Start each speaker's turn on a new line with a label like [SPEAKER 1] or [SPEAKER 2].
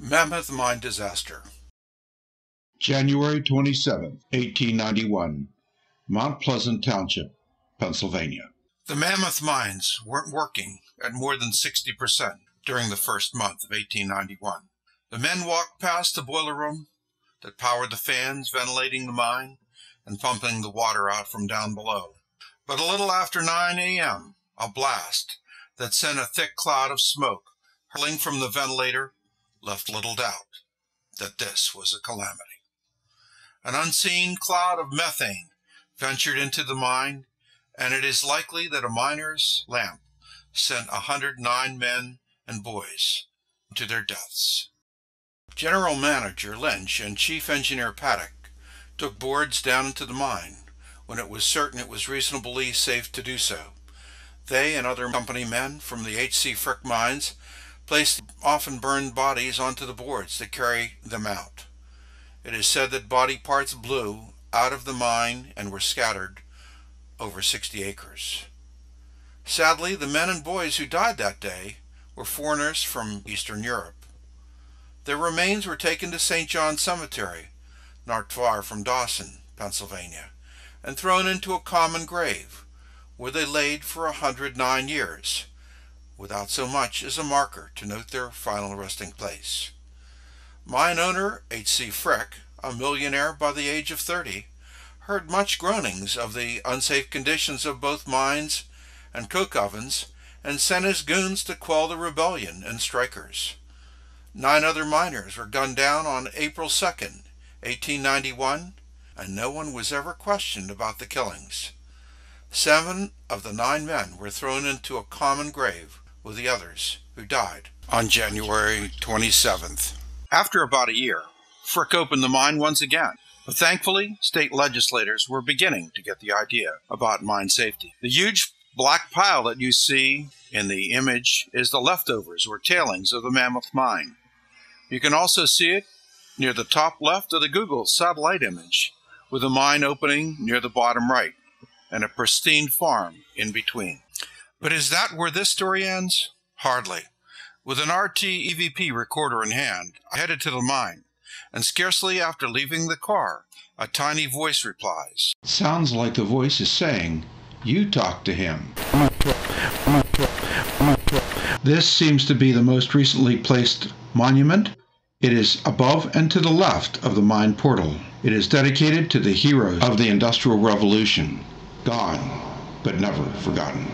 [SPEAKER 1] Mammoth Mine Disaster.
[SPEAKER 2] January 27, 1891, Mount Pleasant Township, Pennsylvania.
[SPEAKER 1] The Mammoth mines weren't working at more than 60% during the first month of 1891. The men walked past the boiler room that powered the fans ventilating the mine and pumping the water out from down below. But a little after 9 a.m., a blast that sent a thick cloud of smoke hurling from the ventilator left little doubt that this was a calamity. An unseen cloud of methane ventured into the mine, and it is likely that a miner's lamp sent 109 men and boys to their deaths. General Manager Lynch and Chief Engineer Paddock took boards down into the mine when it was certain it was reasonably safe to do so. They and other company men from the H.C. Frick mines placed often burned bodies onto the boards to carry them out. It is said that body parts blew out of the mine and were scattered over 60 acres. Sadly, the men and boys who died that day were foreigners from Eastern Europe. Their remains were taken to St. John's Cemetery, not far from Dawson, Pennsylvania, and thrown into a common grave, where they laid for 109 years, without so much as a marker to note their final resting place. Mine owner H.C. Frick, a millionaire by the age of 30, heard much groanings of the unsafe conditions of both mines and coke ovens, and sent his goons to quell the rebellion and strikers. 9 other miners were gunned down on April 2nd, 1891, and no one was ever questioned about the killings. 7 of the 9 men were thrown into a common grave with the others who died on January 27th. After about a year, Frick opened the mine once again, but thankfully state legislators were beginning to get the idea about mine safety. The huge black pile that you see in the image is the leftovers or tailings of the Mammoth mine. You can also see it near the top left of the Google satellite image, with a mine opening near the bottom right and a pristine farm in between. But is that where this story ends? Hardly. With an RT EVP recorder in hand, I headed to the mine, and scarcely after leaving the car, a tiny voice replies.
[SPEAKER 2] Sounds like the voice is saying, "You talk to him." This seems to be the most recently placed monument. It is above and to the left of the mine portal. It is dedicated to the heroes of the Industrial Revolution, gone but never forgotten.